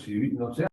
civil, no sé.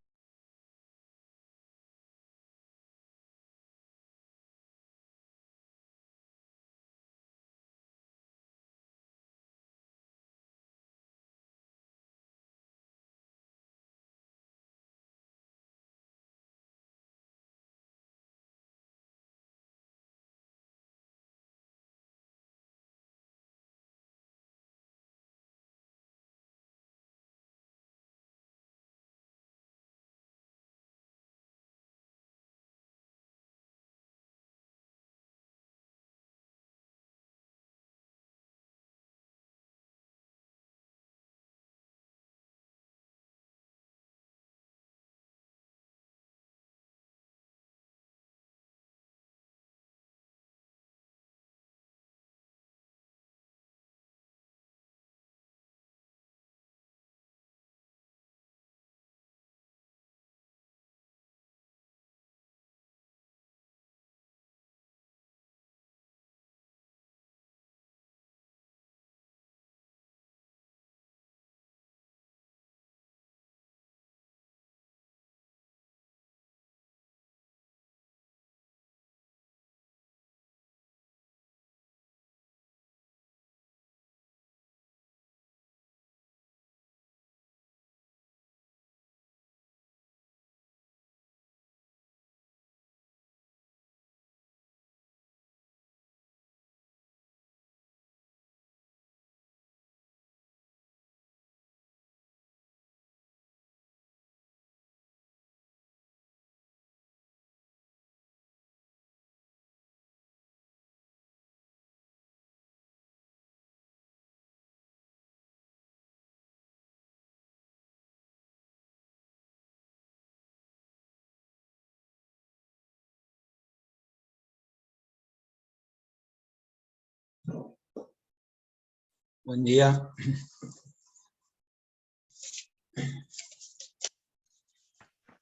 Buen día.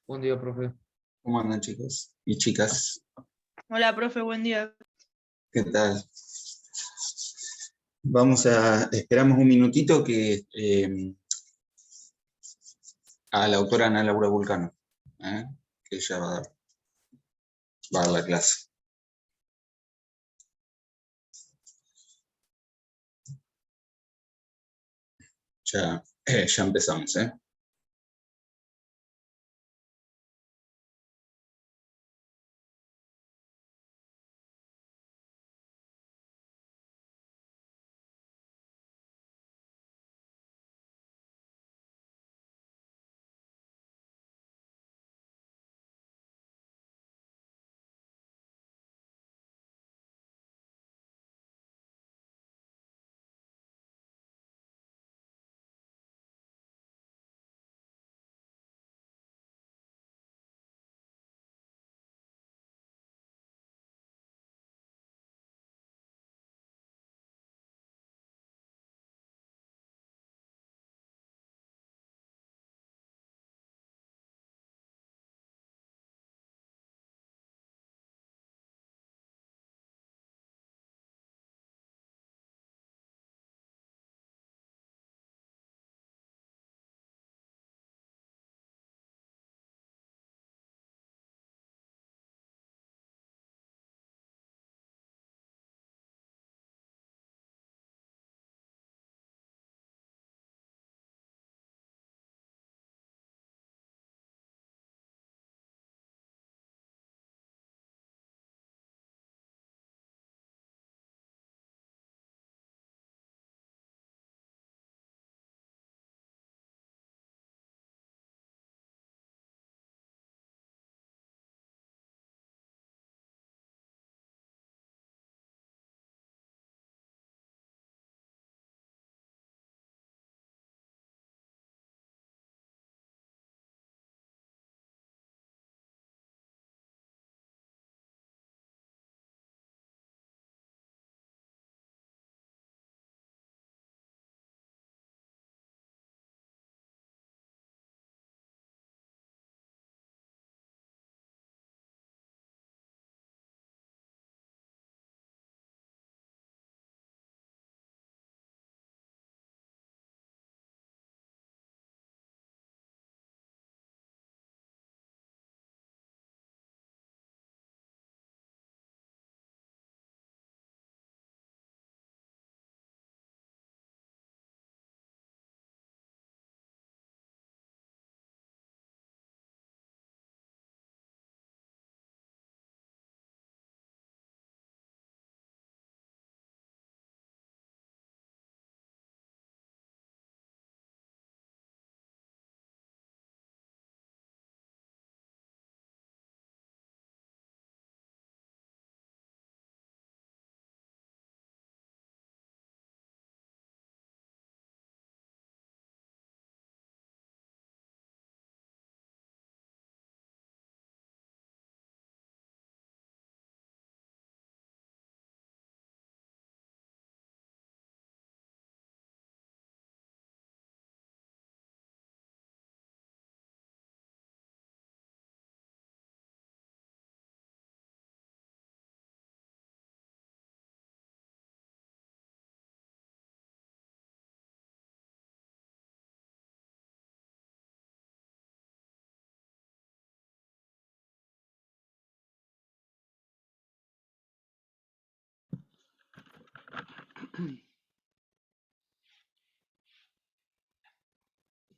Buen día, profe. ¿Cómo andan, chicos y chicas? Hola, profe, buen día. ¿Qué tal? Esperamos un minutito que a la autora Ana Laura Vulcano, que ella va a dar la clase. Ya empezamos, ¿eh?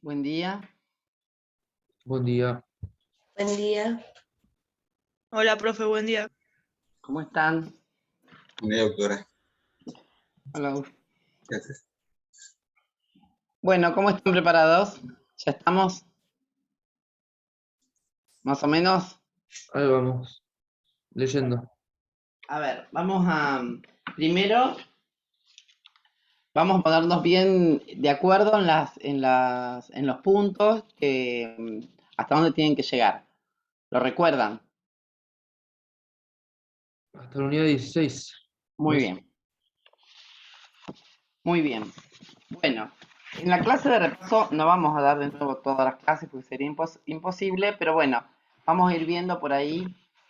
Buen día. Buen día. Buen día. Hola, profe, buen día. ¿Cómo están? Buen día, doctora. Hola. ¿Qué haces? Bueno, ¿cómo están preparados? ¿Ya estamos? ¿Más o menos? Ahí vamos. Leyendo. A ver, vamos a... Primero, vamos a ponernos bien de acuerdo en los puntos que hasta dónde tienen que llegar. ¿Lo recuerdan? Hasta la unidad 16. Muy ¿No? bien. Muy bien. Bueno, en la clase de repaso no vamos a dar de nuevo todas las clases porque sería imposible, pero bueno, vamos a ir viendo por ahí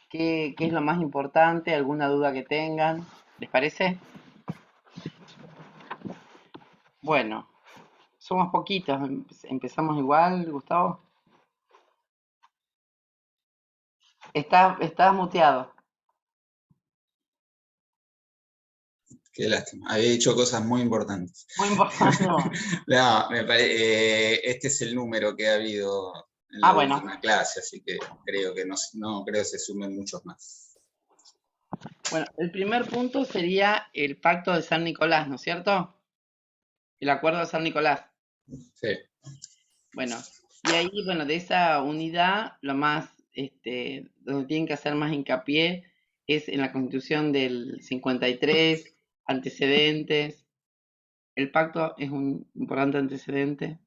qué es lo más importante, alguna duda que tengan. ¿Les parece? Bueno, somos poquitos, empezamos igual, Gustavo. Estás muteado. Qué lástima. Había dicho cosas muy importantes. Muy importante. No, este es el número que ha habido en la Bueno. última clase, así que creo que no creo que se sumen muchos más. Bueno, el primer punto sería el pacto de San Nicolás, ¿no es cierto? El acuerdo de San Nicolás. Sí. Bueno, y ahí, bueno, de esa unidad, lo más, donde tienen que hacer más hincapié es en la Constitución del 53, antecedentes. El pacto es un importante antecedente.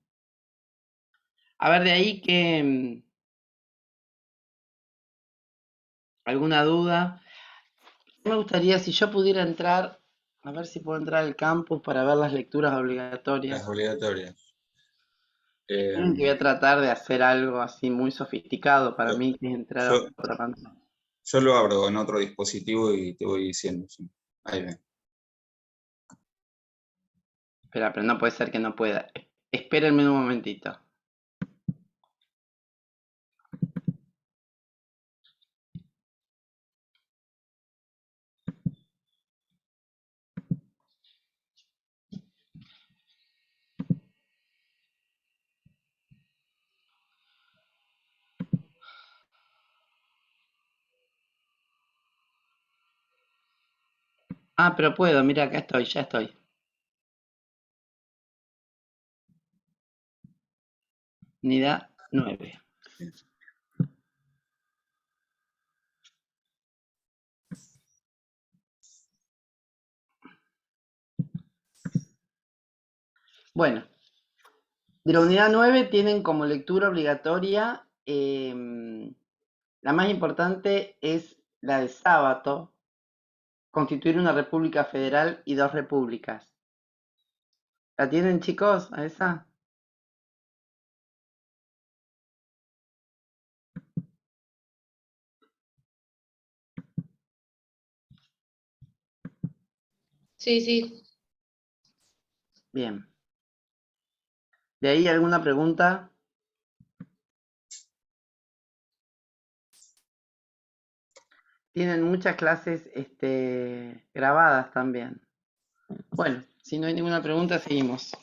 A ver, de ahí que alguna duda. Me gustaría, si yo pudiera entrar, a ver si puedo entrar al campus para ver las lecturas obligatorias. Las obligatorias. Creo que voy a tratar de hacer algo así muy sofisticado para mí, que es entrar a Yo, otra pantalla. yo lo abro en otro dispositivo y te voy diciendo. Sí. Ahí ven. Espera, pero no puede ser que no pueda. Espérenme un momentito. Ah, pero puedo, mira, acá estoy, ya estoy. Unidad 9. Bueno, de la unidad 9 tienen como lectura obligatoria, la más importante es la de Sábato, constituir una república federal y dos repúblicas. ¿La tienen, chicos, a esa? Sí, sí. Bien. ¿De ahí alguna pregunta? Tienen muchas clases grabadas también. Bueno, si no hay ninguna pregunta, seguimos.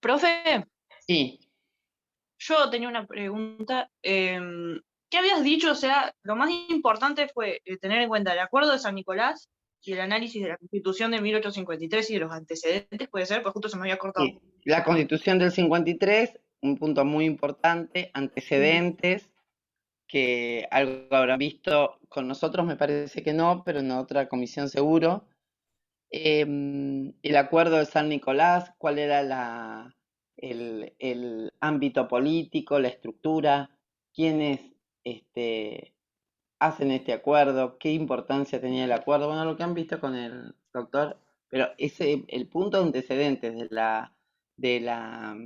Profe, Sí, yo tenía una pregunta. ¿Qué habías dicho? O sea, lo más importante fue tener en cuenta el acuerdo de San Nicolás y el análisis de la Constitución de 1853 y de los antecedentes, puede ser, pues justo se me había cortado. sí. La Constitución del 53, un punto muy importante, antecedentes, que algo habrán visto con nosotros, me parece que no, pero en otra comisión seguro. El acuerdo de San Nicolás, cuál era el ámbito político, la estructura, quiénes hacen este acuerdo, qué importancia tenía el acuerdo, bueno, lo que han visto con el doctor, pero el punto de antecedentes de la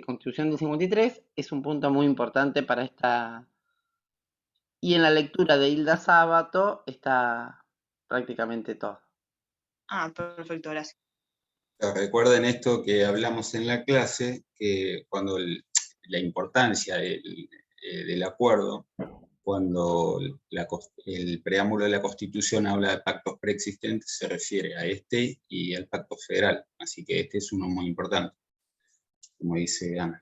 Constitución del 53 es un punto muy importante para esta. Y en la lectura de Hilda Sábato está prácticamente todo. Ah, perfecto, gracias. Recuerden esto que hablamos en la clase, que cuando la importancia del acuerdo cuando el preámbulo de la Constitución habla de pactos preexistentes, se refiere a este y al pacto federal. Así que este es uno muy importante, como dice Ana.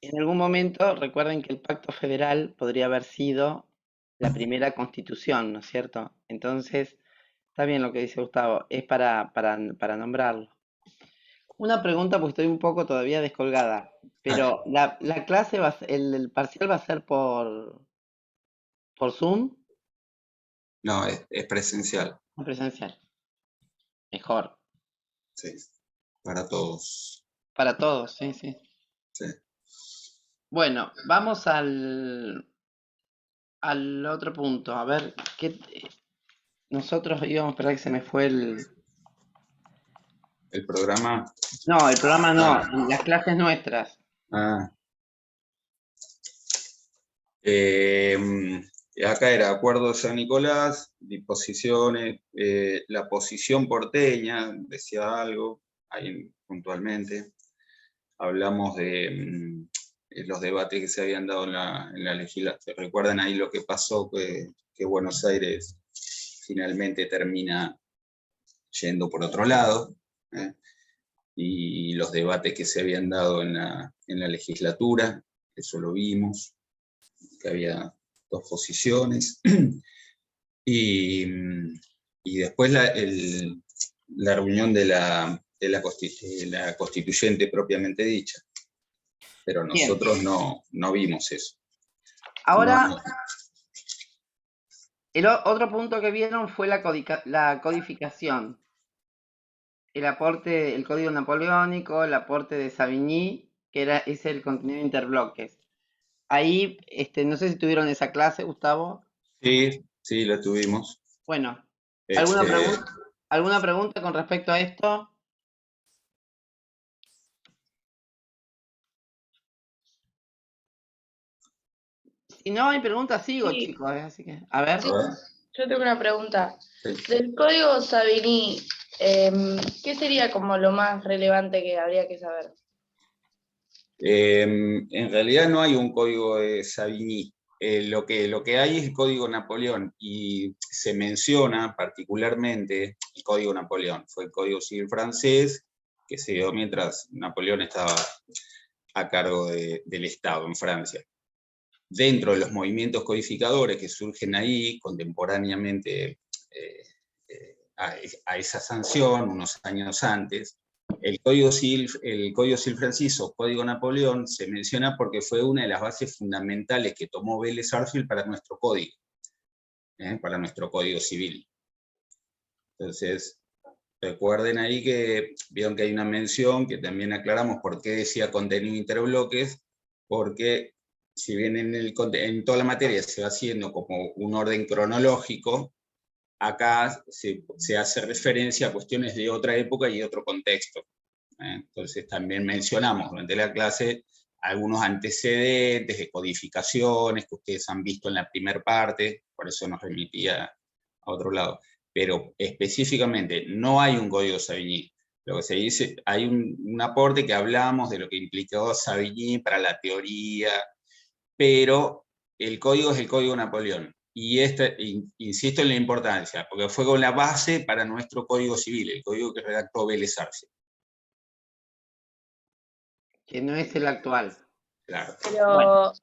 En algún momento, recuerden que el pacto federal podría haber sido la primera constitución, ¿no es cierto? Entonces, está bien lo que dice Gustavo, es para nombrarlo. Una pregunta, porque estoy un poco todavía descolgada, pero la clase el parcial va a ser por Zoom No, es presencial, o presencial. Mejor, sí, para todos. para todos, sí, sí. Sí. Bueno, vamos al otro punto. A ver, nosotros íbamos a esperar que se me fue El programa. No, el programa no, las clases nuestras. Acá era Acuerdo de San Nicolás, disposiciones, la posición porteña, decía algo, ahí puntualmente. Hablamos de los debates que se habían dado en la legislatura. ¿Recuerdan ahí lo que pasó? Que Buenos Aires finalmente termina yendo por otro lado, y los debates que se habían dado en la legislatura, eso lo vimos, que había dos posiciones, y después la reunión de la constituyente propiamente dicha, pero Bien. nosotros no vimos eso. Ahora, No, otro punto que vieron fue la codificación. El aporte, el código napoleónico, el aporte de Savigny, que es el contenido de interbloques. Ahí, no sé si tuvieron esa clase, Gustavo. sí, la tuvimos. Bueno, Este, ¿alguna pregunta con respecto a esto? Si no hay preguntas, sigo, Sí. chicos. Así que, a ver. Sí, yo tengo una pregunta. Sí. Del código Savigny, ¿qué sería como lo más relevante que habría que saber? En realidad no hay un código de Savigny. Lo que hay es el código Napoleón, y se menciona particularmente el código Napoleón. Fue el código civil francés que se dio mientras Napoleón estaba a cargo del Estado en Francia. Dentro de los movimientos codificadores que surgen ahí contemporáneamente a esa sanción, unos años antes, el Código Civil francés o Código Napoleón se menciona porque fue una de las bases fundamentales que tomó Vélez Sarsfield para nuestro código civil. Entonces, recuerden ahí que vieron que hay una mención que también aclaramos por qué decía contenido interbloques, porque si bien en toda la materia se va haciendo como un orden cronológico, acá se hace referencia a cuestiones de otra época y otro contexto. Entonces también mencionamos durante la clase algunos antecedentes de codificaciones que ustedes han visto en la primera parte, por eso nos remitía a otro lado. Pero específicamente no hay un código Savigny. Lo que se dice, hay un aporte que hablamos de lo que implicó Savigny para la teoría, pero el código es el código Napoleón. Y insisto en la importancia, porque fue con la base para nuestro código civil, el código que redactó Vélez Sarsfield. Que no es el actual. Claro. Pero, Bueno.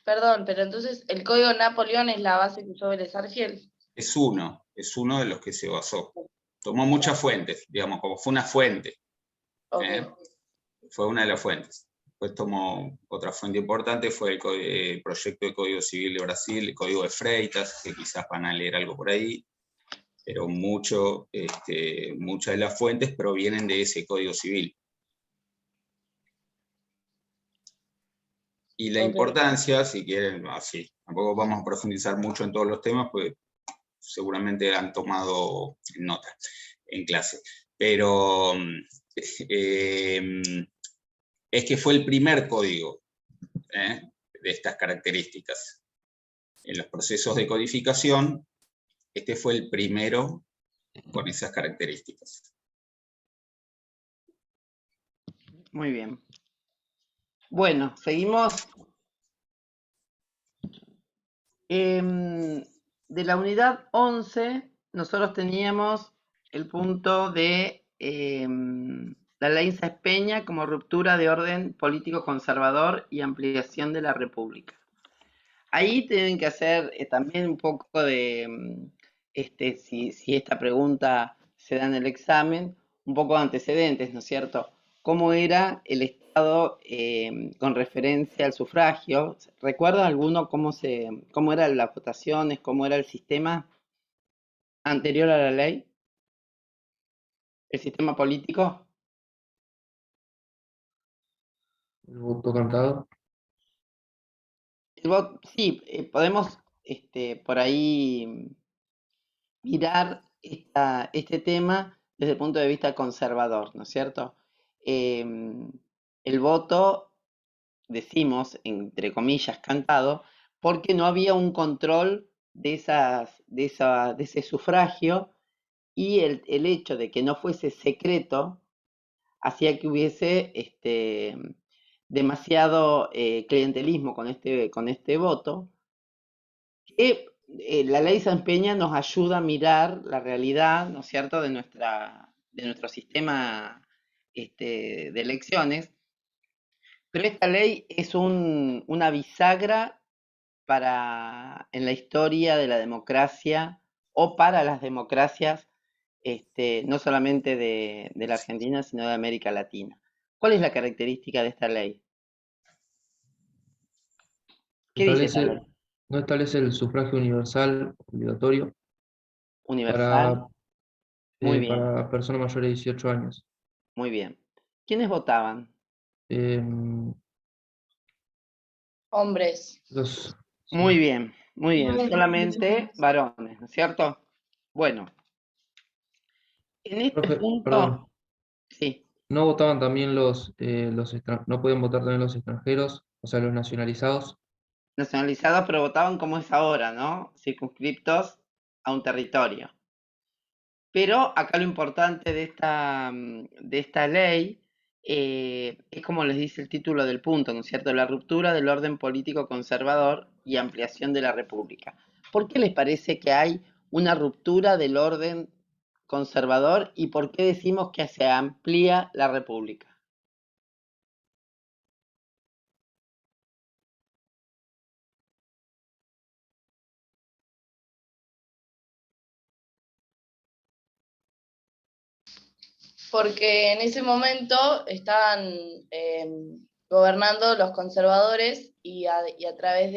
perdón, pero entonces el código Napoleón es la base que usó Vélez Sarsfield. Es uno de los que se basó. Tomó muchas fuentes, digamos, como fue una fuente. Okay. Fue una de las fuentes. Después tomó otra fuente importante, fue el proyecto de Código Civil de Brasil, el Código de Freitas, que quizás van a leer algo por ahí, pero muchas de las fuentes provienen de ese Código Civil. Y la importancia, si quieren, así, tampoco vamos a profundizar mucho en todos los temas, pues seguramente han tomado nota en clase. Pero es que fue el primer código de estas características. En los procesos de codificación, este fue el primero con esas características. Muy bien. Bueno, seguimos. De la unidad 11, nosotros teníamos el punto de la ley Sáenz Peña como ruptura de orden político conservador y ampliación de la República. Ahí tienen que hacer también un poco de, si esta pregunta se da en el examen, un poco de antecedentes, ¿no es cierto? ¿Cómo era el Estado con referencia al sufragio? ¿Recuerda alguno cómo eran las votaciones, cómo era el sistema anterior a la ley? ¿El sistema político? El voto cantado. Sí, podemos por ahí mirar este tema desde el punto de vista conservador, ¿no es cierto? El voto, decimos, entre comillas, cantado, porque no había un control de ese sufragio, y el hecho de que no fuese secreto hacía que hubiese demasiado clientelismo con este voto, que la ley Sáenz Peña nos ayuda a mirar la realidad, ¿no es cierto?, de nuestro sistema de elecciones, pero esta ley es una bisagra en la historia de la democracia, o para las democracias, no solamente de la Argentina, sino de América Latina. ¿Cuál es la característica de esta ley? ¿Qué dice esta ley? No establece el sufragio universal obligatorio Universal. Muy bien, para personas mayores de 18 años. muy bien. ¿Quiénes votaban? Em, Hombres. los, Muy sí. bien, muy bien. Solamente varones, ¿no es cierto? Bueno, en este Profe, perdón, punto, sí, ¿no votaban también no podían votar también los extranjeros, o sea, los nacionalizados? nacionalizados, pero votaban como es ahora, ¿no? Circunscriptos a un territorio. Pero acá lo importante de esta ley es, como les dice el título del punto, ¿no es cierto? La ruptura del orden político conservador y ampliación de la República. ¿Por qué les parece que hay una ruptura del orden conservador y por qué decimos que se amplía la República? Porque en ese momento estaban gobernando los conservadores y a través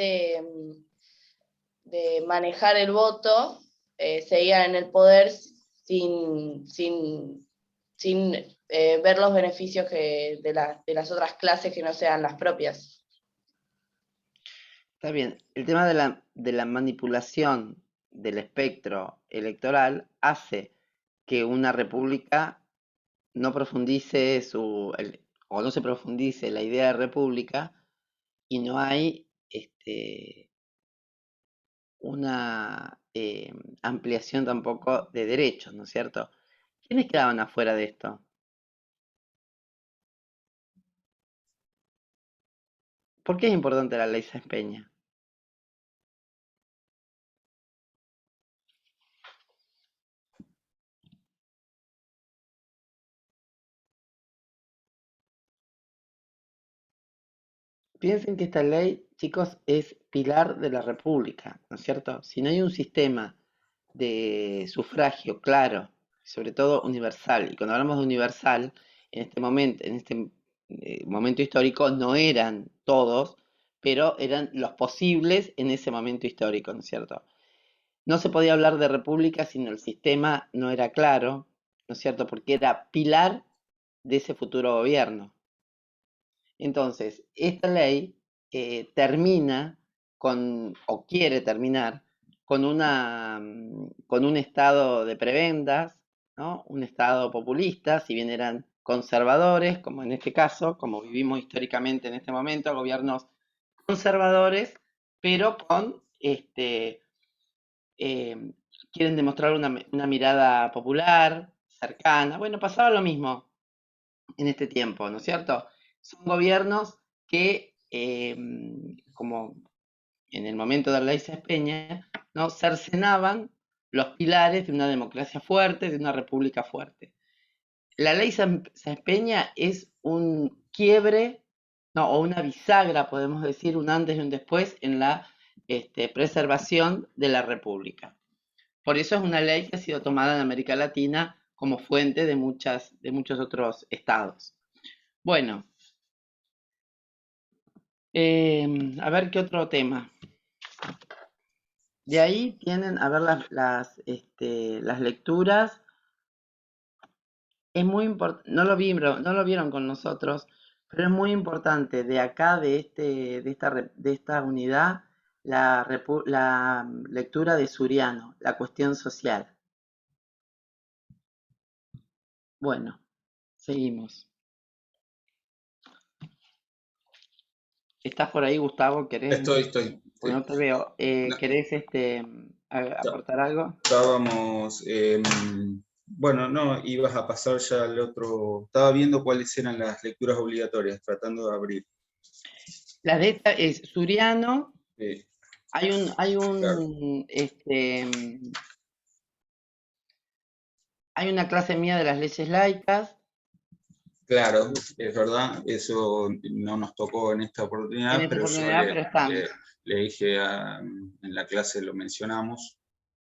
de manejar el voto seguían en el poder sin ver los beneficios de las otras clases que no sean las propias. Está bien, el tema de la manipulación del espectro electoral hace que una república no profundice o no se profundice la idea de república, y no hay una ampliación tampoco de derechos, ¿no es cierto? ¿Quiénes quedaban afuera de esto? ¿Por qué es importante la ley Sáenz Peña? Piensen que esta ley, chicos, es pilar de la República, ¿no es cierto? Si no hay un sistema de sufragio claro, sobre todo universal, y cuando hablamos de universal, en este momento histórico, no eran todos, pero eran los posibles en ese momento histórico, ¿no es cierto? No se podía hablar de república si el sistema no era claro, ¿no es cierto? Porque era pilar de ese futuro gobierno. Entonces, esta ley termina o quiere terminar con un estado de prebendas, ¿no? Un estado populista, si bien eran conservadores, como en este caso, como vivimos históricamente en este momento, gobiernos conservadores, pero eh, quieren demostrar una mirada popular, cercana. Bueno, pasaba lo mismo en este tiempo, ¿no es cierto? Son gobiernos que, como en el momento de la ley Sáenz Peña, ¿no?, cercenaban los pilares de una democracia fuerte, de una república fuerte. La ley Sáenz Peña es un quiebre, no, o una bisagra, podemos decir, un antes y un después en la preservación de la república. Por eso es una ley que ha sido tomada en América Latina como fuente de muchos otros estados. Bueno, a ver qué otro tema. De ahí tienen, a ver, las lecturas. Es muy importante, no lo vieron con nosotros, pero es muy importante de acá, de esta unidad, la lectura de Suriano, la cuestión social. Bueno, seguimos. ¿Estás por ahí, Gustavo? ¿Querés? Estoy. Porque no te veo. No. ¿Querés aportar algo? Estábamos, bueno, no, ibas a pasar ya al otro, estaba viendo cuáles eran las lecturas obligatorias, tratando de abrir. La de esta es Suriano. Sí, Hay una clase mía de las leyes laicas. claro, es verdad, eso no nos tocó en esta oportunidad, pero yo pero están. le dije en la clase, lo mencionamos,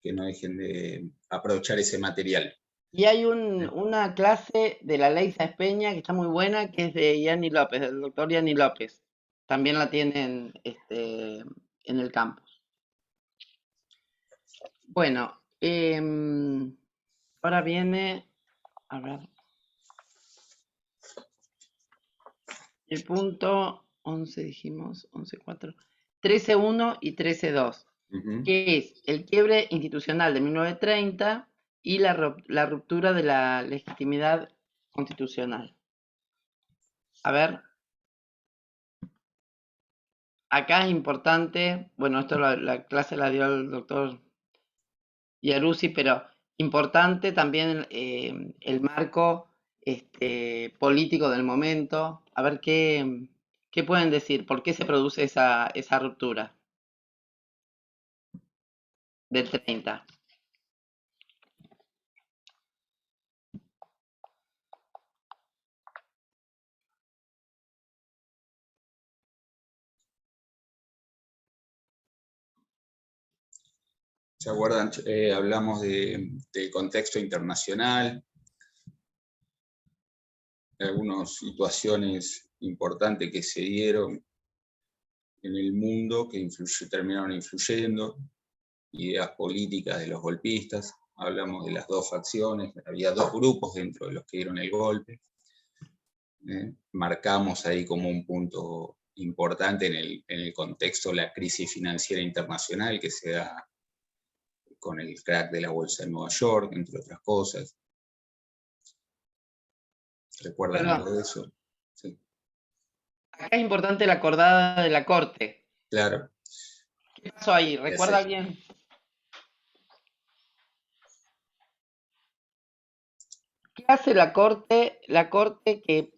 que no dejen de aprovechar ese material. Y hay una clase de la ley Sáenz Peña que está muy buena, que es de Yanni López, del doctor Yanni López. También la tienen en el campus. Bueno, ahora viene, a ver, el punto 11, dijimos, 11.4, 13.1 y 13.2, que es el quiebre institucional de 1930 y la ruptura de la legitimidad constitucional. A ver, acá es importante, bueno, esto la clase la dio el doctor Iaruzzi, pero importante también el marco político del momento. A ver qué pueden decir, por qué se produce esa ruptura del 30. ¿Se acuerdan? Hablamos del contexto internacional, de algunas situaciones importantes que se dieron en el mundo que terminaron influyendo, ideas políticas de los golpistas. Hablamos de las dos facciones, había dos grupos dentro de los que dieron el golpe. Marcamos ahí como un punto importante en el contexto la crisis financiera internacional que se da con el crack de la bolsa de Nueva York, entre otras cosas. ¿Recuerdan algo de eso? Sí. Acá es importante la acordada de la Corte. Claro. ¿Qué pasó ahí? ¿Recuerda alguien? ¿Qué hace la Corte? La Corte que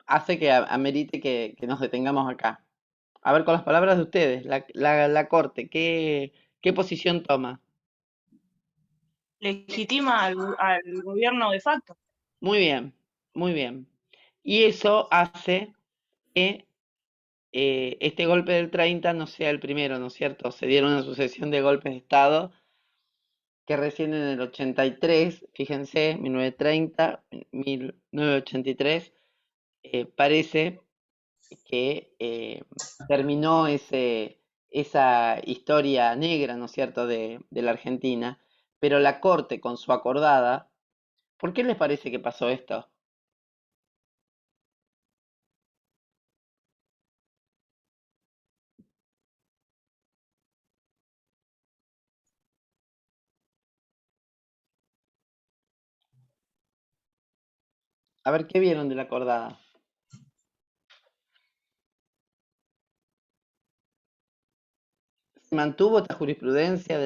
hace que amerite que nos detengamos acá. A ver, con las palabras de ustedes, la Corte, ¿qué posición toma? Legitima al gobierno de facto. Muy bien, muy bien. Y eso hace que este golpe del 30 no sea el primero, ¿no es cierto? Se dieron una sucesión de golpes de Estado que recién en el 83, fíjense, 1930, 1983, parece que terminó esa historia negra, ¿no es cierto?, de la Argentina, pero la Corte con su acordada, ¿por qué les parece que pasó esto? A ver, ¿qué vieron de la acordada? ¿Se mantuvo esta jurisprudencia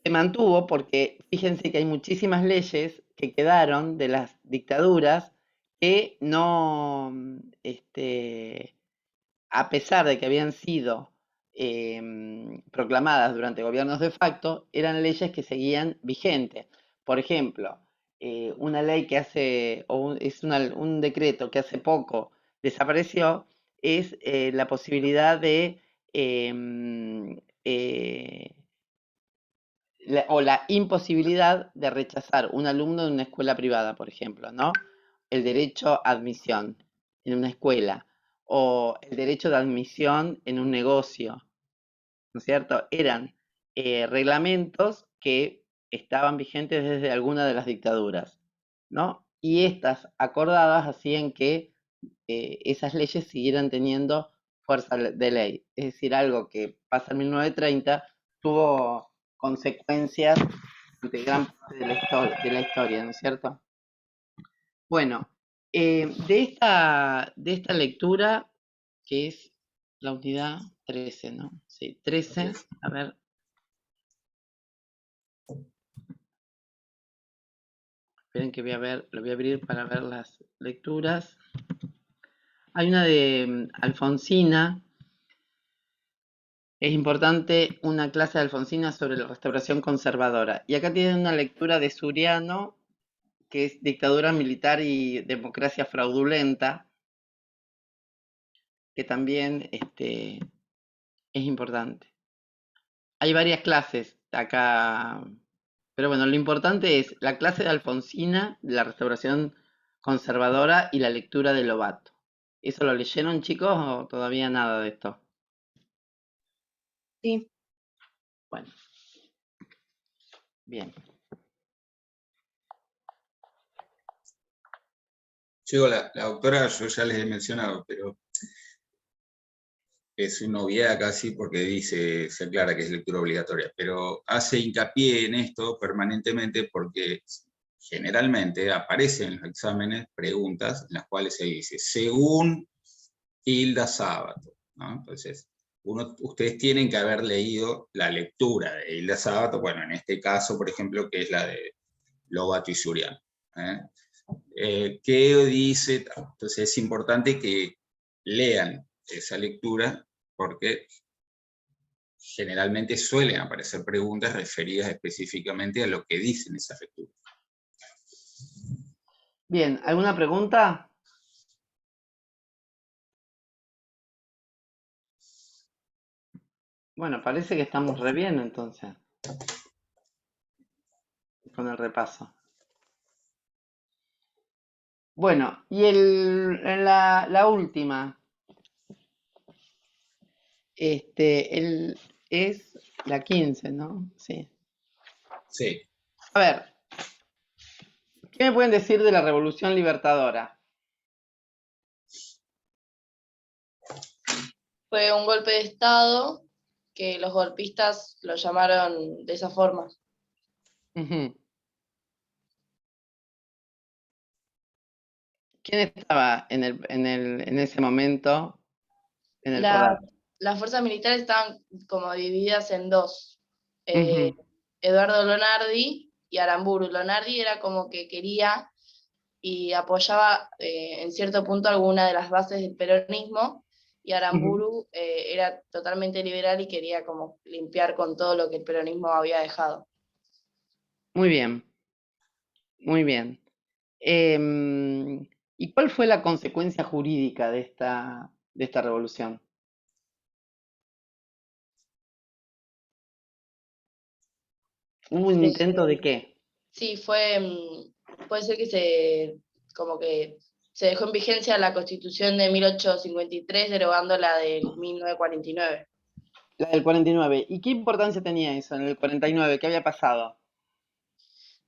Se mantuvo porque fíjense que hay muchísimas leyes que quedaron de las dictaduras que no, a pesar de que habían sido proclamadas durante gobiernos de facto, eran leyes que seguían vigentes. Por ejemplo, una ley que hace, un decreto que hace poco desapareció, es la posibilidad de, o la imposibilidad de rechazar un alumno de una escuela privada, por ejemplo, ¿no? El derecho a admisión en una escuela o el derecho de admisión en un negocio, ¿no es cierto? Eran reglamentos que estaban vigentes desde alguna de las dictaduras, ¿no? Y estas acordadas hacían que esas leyes siguieran teniendo fuerza de ley. Es decir, algo que pasa en 1930 tuvo consecuencias de gran parte de la historia, ¿no es cierto? Bueno, de esta lectura, que es la unidad 13, ¿no? Sí, 13, a ver. Esperen que lo voy a abrir para ver las lecturas. Hay una de Alfonsina. Es importante una clase de Alfonsina sobre la restauración conservadora. Y acá tienen una lectura de Suriano, que es Dictadura militar y democracia fraudulenta, que también es importante. Hay varias clases acá, pero bueno, lo importante es la clase de Alfonsina, la restauración conservadora y la lectura de Lobato. ¿Eso lo leyeron, chicos, o todavía nada de esto? Sí. Bueno. Bien. Chico, la autora yo ya les he mencionado, pero es una obviedad casi porque se aclara que es lectura obligatoria, pero hace hincapié en esto permanentemente porque generalmente aparecen en los exámenes preguntas en las cuales se dice, según Hilda Sábato, ¿no? Entonces, ustedes tienen que haber leído la lectura de Hilda Sábato, bueno, en este caso, por ejemplo, que es la de Lobato y Suriano. ¿Qué dice? Entonces es importante que lean esa lectura porque generalmente suelen aparecer preguntas referidas específicamente a lo que dicen esas lecturas. Bien, ¿alguna pregunta? Bueno, parece que estamos re bien entonces con el repaso. Bueno, y la última. Es la 15, ¿no? Sí. Sí. A ver, ¿qué me pueden decir de la Revolución Libertadora? Fue un golpe de Estado que los golpistas lo llamaron de esa forma. Uh-huh. ¿Quién estaba en ese momento en el poder? Las fuerzas militares estaban como divididas en dos. Uh-huh. Eduardo Lonardi y Aramburu. Lonardi era como que quería y apoyaba en cierto punto alguna de las bases del peronismo, y Aramburu era totalmente liberal y quería como limpiar con todo lo que el peronismo había dejado. Muy bien, muy bien. ¿Y cuál fue la consecuencia jurídica de esta revolución? ¿Hubo un intento de qué? Sí, puede ser que se dejó en vigencia la Constitución de 1853, derogando la de 1949. La del 49. ¿Y qué importancia tenía eso en el 49? ¿Qué había pasado?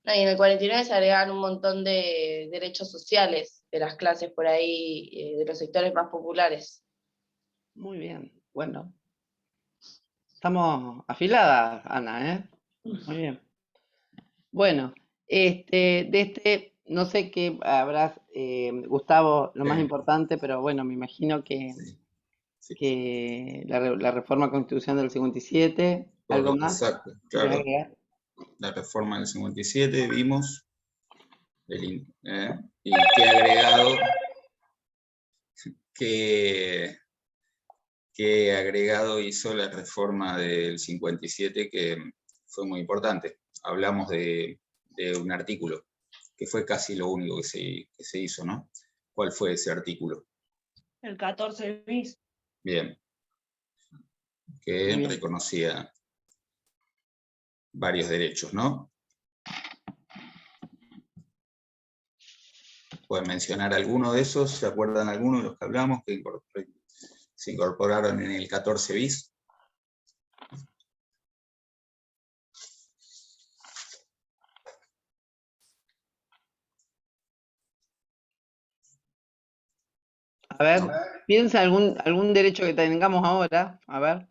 No, y en el 49 se agregaban un montón de derechos sociales de las clases por ahí, de los sectores más populares. Muy bien, bueno. Estamos afiladas, Ana, ¿eh? Muy bien. Bueno, no sé qué habrás, Gustavo, lo más importante, pero bueno, me imagino que la reforma constitucional del 57, ¿algo más? Exacto, claro. La reforma del 57 vimos, y qué agregado hizo la reforma del 57, que fue muy importante. Hablamos de un artículo, que fue casi lo único que se hizo, ¿no? ¿Cuál fue ese artículo? El 14 bis. Bien. Muy Que bien. reconocía varios derechos, ¿no? ¿Pueden mencionar alguno de esos? ¿Se acuerdan alguno de los que hablamos que se incorporaron en el 14 bis? A ver, piensa algún derecho que tengamos ahora. A ver.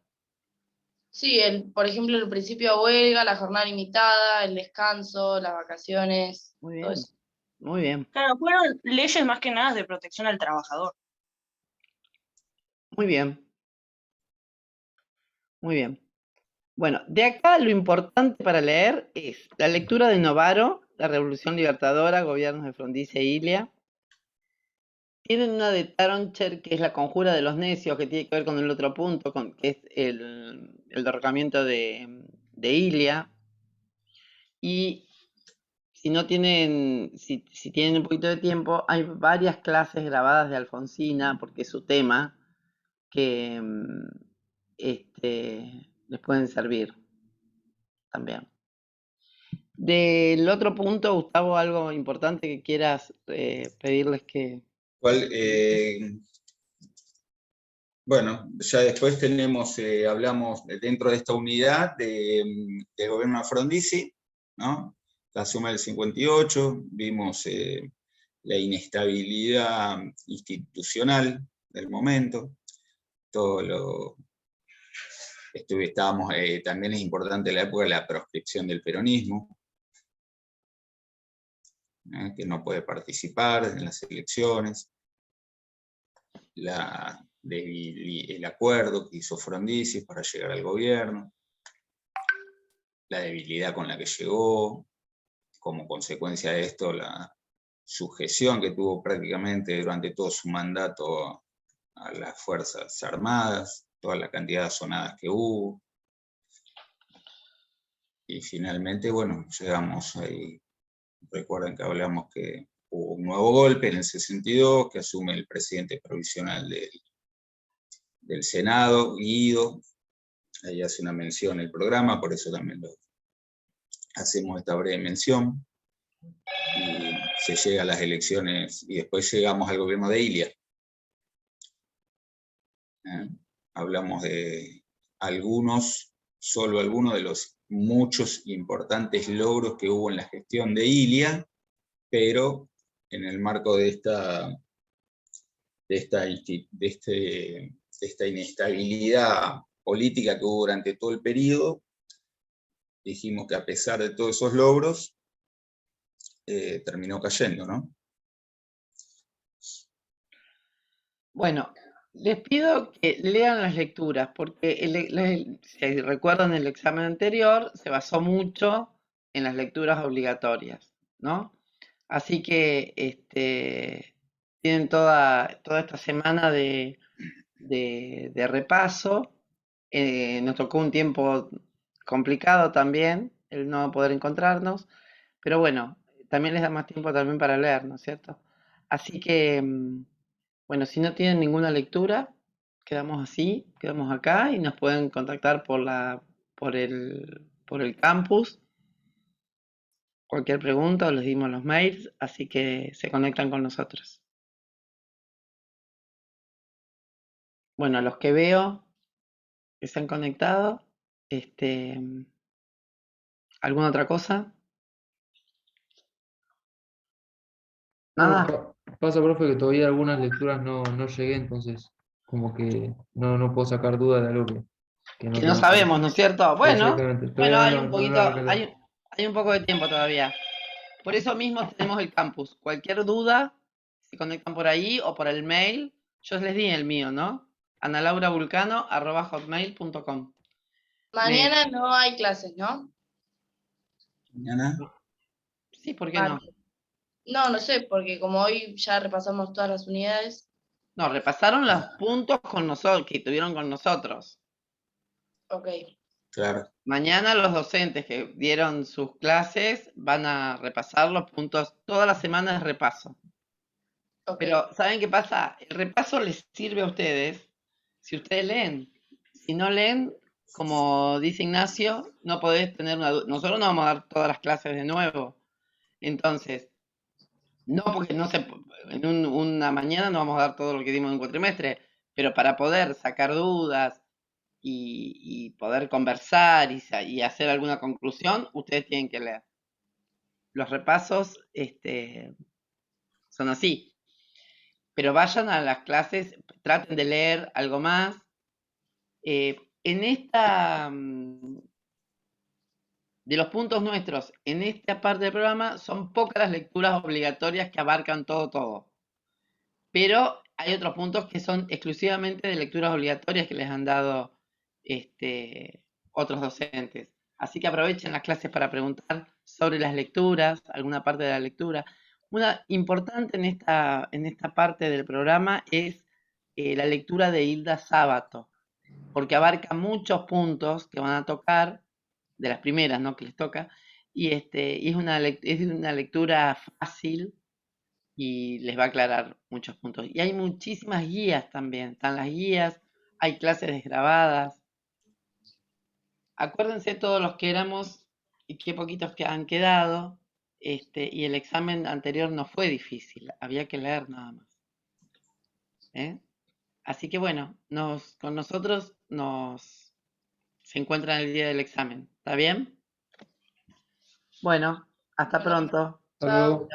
Sí, por ejemplo, el principio de huelga, la jornada limitada, el descanso, las vacaciones, Muy todo bien. eso. Muy bien. Claro, fueron leyes más que nada de protección al trabajador. Muy bien. Muy bien. Bueno, de acá lo importante para leer es la lectura de Novaro, La Revolución Libertadora, Gobiernos de Frondizi e Ilia. Tienen una de Taroncher, que es La Conjura de los Necios, que tiene que ver con el otro punto, que es el derrocamiento de Ilia. Y si no tienen, si tienen un poquito de tiempo, hay varias clases grabadas de Alfonsina, porque es su tema, que les pueden servir también. Del otro punto, Gustavo, algo importante que quieras pedirles que... Bueno, ya después hablamos dentro de esta unidad del gobierno de Frondizi, ¿no? La suma del 58, vimos la inestabilidad institucional del momento, también es importante la época de la proscripción del peronismo, que no puede participar en las elecciones, el acuerdo que hizo Frondizi para llegar al gobierno, la debilidad con la que llegó, como consecuencia de esto la sujeción que tuvo prácticamente durante todo su mandato a las Fuerzas Armadas, toda la cantidad de azonadas que hubo. Y finalmente, bueno, llegamos ahí. Recuerden que hablamos que hubo un nuevo golpe en el 62, que asume el presidente provisional del Senado, Guido. Ahí hace una mención el programa, por eso también hacemos esta breve mención. Y se llega a las elecciones, y después llegamos al gobierno de Ilia. Hablamos de solo algunos de los muchos importantes logros que hubo en la gestión de Ilia, pero en el marco de esta inestabilidad política que hubo durante todo el periodo, dijimos que a pesar de todos esos logros, terminó cayendo, ¿no? Bueno, les pido que lean las lecturas, porque si recuerdan el examen anterior, se basó mucho en las lecturas obligatorias, ¿no? Así que tienen toda esta semana de repaso. Nos tocó un tiempo complicado también, el no poder encontrarnos, pero bueno, también les da más tiempo también para leer, ¿no es cierto? Así que, bueno, si no tienen ninguna lectura, quedamos así, quedamos acá y nos pueden contactar por el campus. Cualquier pregunta, les dimos los mails, así que se conectan con nosotros. Bueno, los que veo que se han conectado, ¿alguna otra cosa? Nada. Pasa, profe, que todavía algunas lecturas no llegué, entonces como que no puedo sacar duda de algo que no Que no tengo claro. sabemos, ¿no es cierto? Bueno, Exactamente. bueno, Todavía no lo arranqué a leer. hay un poco de tiempo todavía. Por eso mismo tenemos el campus. Cualquier duda, se conectan por ahí o por el mail. Yo les di el mío, ¿no? analaurabulcano@hotmail.com. Mañana no hay clases, ¿no? Mañana. Sí, ¿por qué no? Martes. No, no sé, porque como hoy ya repasamos todas las unidades. No, repasaron los puntos con nosotros, que tuvieron con nosotros. Ok, Claro. Mañana los docentes que dieron sus clases van a repasar los puntos, toda la semana es repaso. ok. Pero, ¿saben qué pasa? El repaso les sirve a ustedes si ustedes leen. Si no leen, como dice Ignacio, no podés tener una duda. Nosotros no vamos a dar todas las clases de nuevo. Entonces, no porque no se, en una mañana no vamos a dar todo lo que dimos en un cuatrimestre, pero para poder sacar dudas y poder conversar y hacer alguna conclusión, ustedes tienen que leer. Los repasos son así. Pero vayan a las clases, traten de leer algo más. En esta, de los puntos nuestros, en esta parte del programa, son pocas las lecturas obligatorias que abarcan todo. Pero hay otros puntos que son exclusivamente de lecturas obligatorias que les han dado otros docentes. Así que aprovechen las clases para preguntar sobre las lecturas, alguna parte de la lectura. Una importante en esta parte del programa es la lectura de Hilda Sábato, porque abarca muchos puntos que van a tocar, de las primeras, ¿no?, que les toca, y es una lectura fácil y les va a aclarar muchos puntos. Y hay muchísimas guías también, están las guías, hay clases desgrabadas. Acuérdense todos los que éramos y qué poquitos que han quedado, y el examen anterior no fue difícil, había que leer nada más. ¿Eh? Así que bueno, con nosotros se encuentran el día del examen. ¿Está bien? Bueno, hasta pronto. Hasta luego.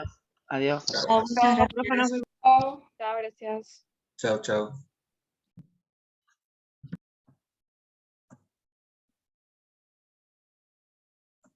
Adiós. Chao, Muchas profe, nos gracias. vemos. Chao, chao, gracias. Chao, chao.